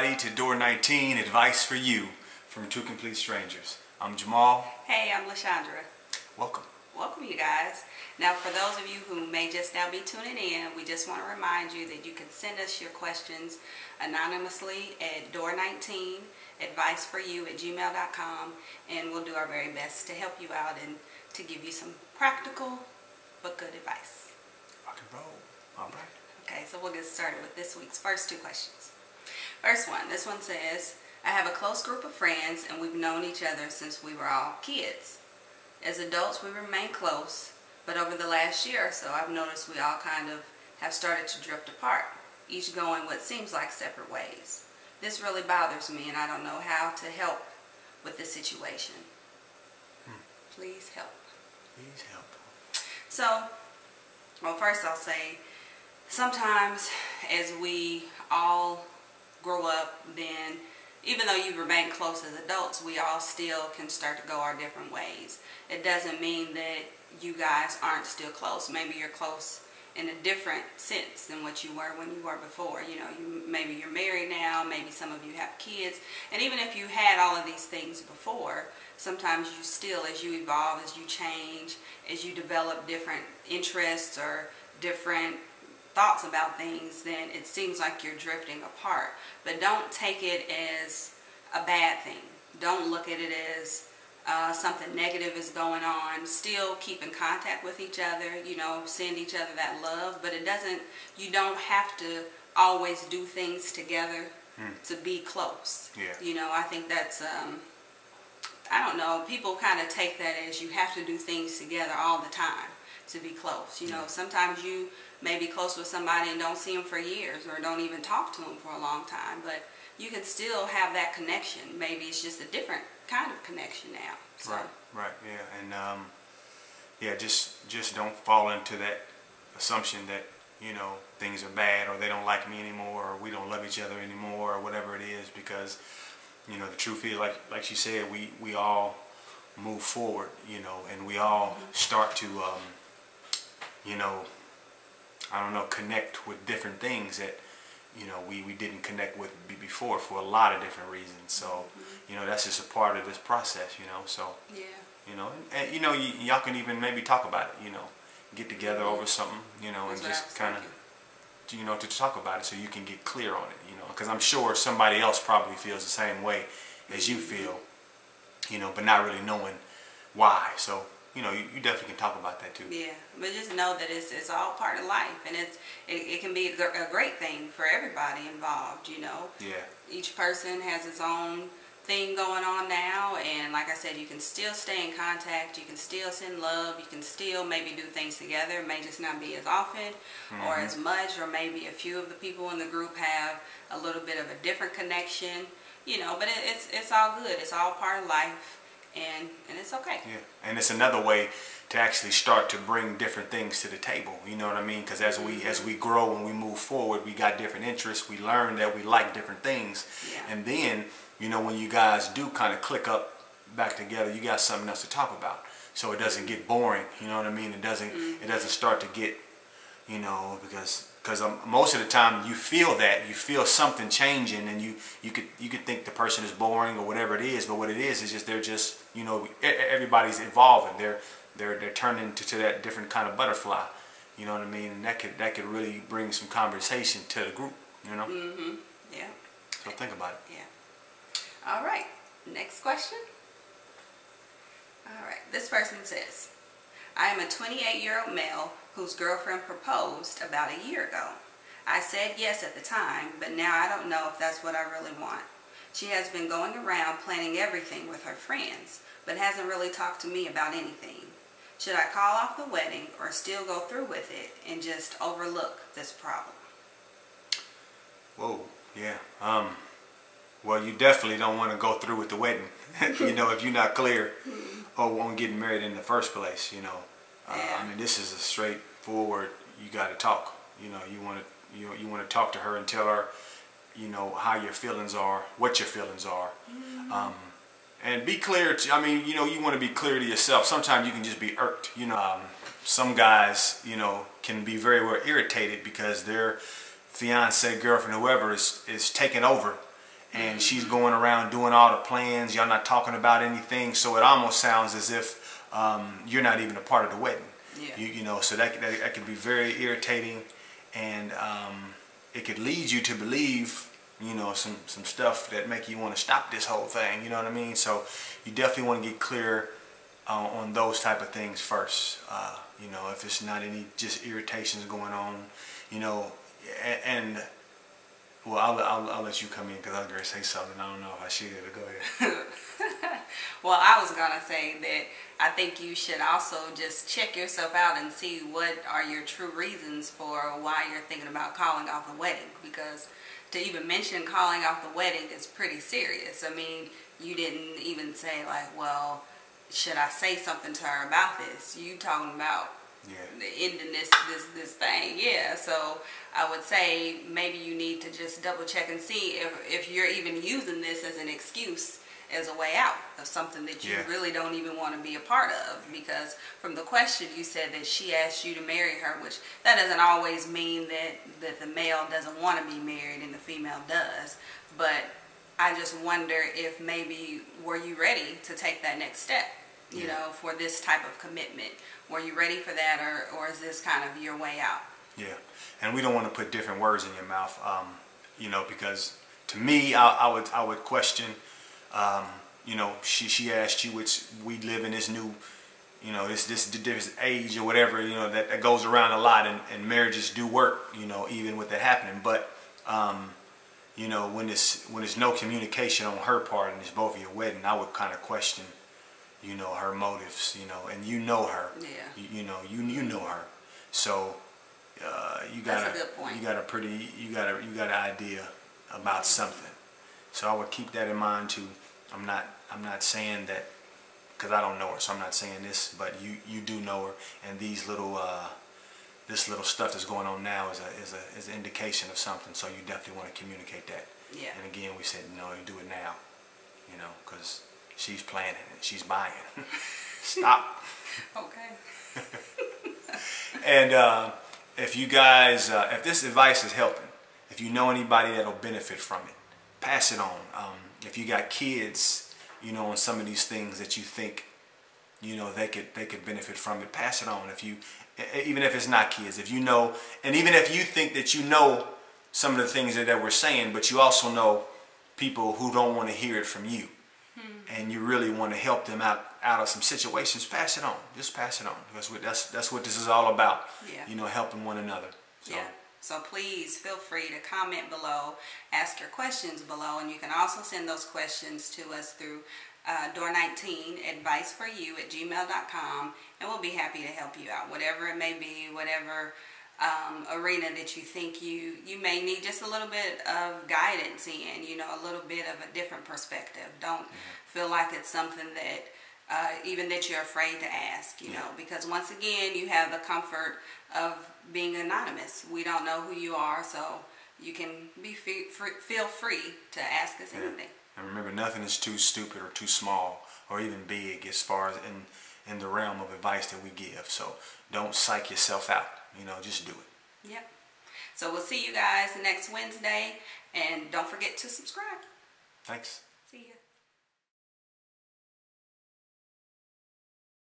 everybody to Door 19, Advice for You from Two Complete Strangers. I'm Jamal. Hey, I'm LaShondra. Welcome. Welcome, you guys. Now, for those of you who may just now be tuning in, we just want to remind you that you can send us your questions anonymously at door19adviceforyou@gmail.com, and we'll do our very best to help you out and to give you some practical but good advice. Rock and roll. All right. Okay, so we'll get started with this week's first two questions. First one, this one says, I have a close group of friends and we've known each other since we were all kids. As adults, we remain close, but over the last year or so, I've noticed we all kind of have started to drift apart, each going what seems like separate ways. This really bothers me and I don't know how to help with this situation. Please help. Please help. So, well, first I'll say, sometimes as we all grow up, then even though you remain close as adults, we all still can start to go our different ways. It doesn't mean that you guys aren't still close. Maybe you're close in a different sense than what you were when you were before. You know, maybe you're married now, maybe some of you have kids, and even if you had all of these things before, sometimes you still, as you evolve, as you change, as you develop different interests or different thoughts about things, then it seems like you're drifting apart. But don't take it as a bad thing. Don't look at it as something negative is going on. Still keep in contact with each other, you know, send each other that love, but you don't have to always do things together to be close. Yeah. You know, I think that's I don't know, people kind of take that as you have to do things together all the time to be close. You know, sometimes you may be close with somebody and don't see them for years or don't even talk to them for a long time, but you can still have that connection. Maybe it's just a different kind of connection now. So. Right, yeah, and yeah, just don't fall into that assumption that, you know, things are bad or they don't like me anymore or we don't love each other anymore or whatever it is, because, you know, the truth is, like she said, we all move forward, you know, and we all start to, you know, I don't know, connect with different things that, you know, we didn't connect with before for a lot of different reasons. So, you know, that's just a part of this process, you know. So, yeah. You know, and you know, y'all can even maybe talk about it, you know, get together over something, you know, That's and just kind of, thinking. you know, to talk about it so you can get clear on it, you know, because I'm sure somebody else probably feels the same way as you feel, you know, but not really knowing why. So, you know, you definitely can talk about that too. Yeah, but just know that it's all part of life, and it can be a great thing for everybody involved, you know. Yeah. Each person has its own thing going on now, and like I said, you can still stay in contact, you can still send love, you can still maybe do things together. It may just not be as often or as much, or maybe a few of the people in the group have a little bit of a different connection, you know, but it's all good. It's all part of life. And it's okay. Yeah, and it's another way to actually start to bring different things to the table. You know what I mean? Because as we grow and we move forward, we got different interests. We learn that we like different things, and then, you know, when you guys do kind of click up back together, you got something else to talk about. So it doesn't get boring. You know what I mean? It doesn't start to get, you know, because most of the time you feel something changing, and you could think the person is boring or whatever it is, but what it is just they're just, you know, everybody's evolving. They're turning into that different kind of butterfly. You know what I mean? And that could really bring some conversation to the group. You know? Yeah. So think about it. Yeah. All right. Next question. All right. This person says, I am a 28-year-old male whose girlfriend proposed about a year ago. I said yes at the time, but now I don't know if that's what I really want. She has been going around planning everything with her friends, but hasn't really talked to me about anything. Should I call off the wedding or still go through with it and just overlook this problem? Whoa, yeah. Well, you definitely don't want to go through with the wedding, you know, if you're not clear on getting married in the first place, you know. I mean, this is a straightforward, you got to talk. You know, you want to talk to her and tell her, you know, how your feelings are, what your feelings are. And be clear, I mean, you know, you want to be clear to yourself. Sometimes you can just be irked, you know. Some guys, you know, can be very well irritated because their fiance, girlfriend, whoever is taking over and she's going around doing all the plans. Y'all not talking about anything, so it almost sounds as if you're not even a part of the wedding. Yeah. You know, so that could be very irritating, and it could lead you to believe, you know, some stuff that make you want to stop this whole thing. You know what I mean? So you definitely want to get clear on those type of things first. You know, if it's not any just irritations going on, you know, and well, I'll let you come in because I was going to say something. I don't know if I should. Go ahead. Well, I was going to say that I think you should also just check yourself out and see what are your true reasons for why you're thinking about calling off the wedding. Because to even mention calling off the wedding is pretty serious. I mean, you didn't even say like, well, should I say something to her about this? You talking about ending this thing. Yeah, so I would say maybe you need to just double check and see if you're even using this as an excuse, as a way out of something that you really don't even want to be a part of. Because from the question you said that she asked you to marry her, which that doesn't always mean that the male doesn't want to be married and the female does. But I just wonder if maybe were you ready to take that next step, you know, for this type of commitment? Were you ready for that, or is this kind of your way out? Yeah, and we don't want to put different words in your mouth, you know, because to me, I would question, you know, she asked you, which we live in this new, you know, this age or whatever, you know, that goes around a lot, and marriages do work, you know, even with that happening. But you know, when there's no communication on her part and it's both of your wedding, I would kind of question, you know, her motives, you know, and you know her. Yeah. You know, you know her. So you got That's a good point. you got an idea about something. So I would keep that in mind too. I'm not saying that because I don't know her, so I'm not saying this, but you do know her, and these little this little stuff that's going on now is an indication of something. So you definitely want to communicate that. Yeah. And again, we said no, you do it now, you know, because she's planning and she's buying. Stop. Okay. And if you guys, if this advice is helping, if you know anybody that'll benefit from it, pass it on. If you got kids, you know, on some of these things that you think, you know, they could benefit from it, pass it on. If you, even if it's not kids, if you know, and even if you think that you know some of the things that we're saying, but you also know people who don't want to hear it from you, and you really want to help them out of some situations, pass it on. Just pass it on. That's what this is all about. Yeah. You know, helping one another. So. Yeah. So please feel free to comment below, ask your questions below, and you can also send those questions to us through Door19 adviceforyou@gmail.com, and we'll be happy to help you out, whatever it may be, whatever arena that you think you may need just a little bit of guidance in, you know, a little bit of a different perspective. Don't feel like it's something that even that you're afraid to ask, you know, because once again, you have the comfort of being anonymous. We don't know who you are, so you can feel free to ask us anything. And remember, nothing is too stupid or too small or even big as far as in the realm of advice that we give. So don't psych yourself out. You know, just do it. Yep. So we'll see you guys next Wednesday, and don't forget to subscribe. Thanks. See ya.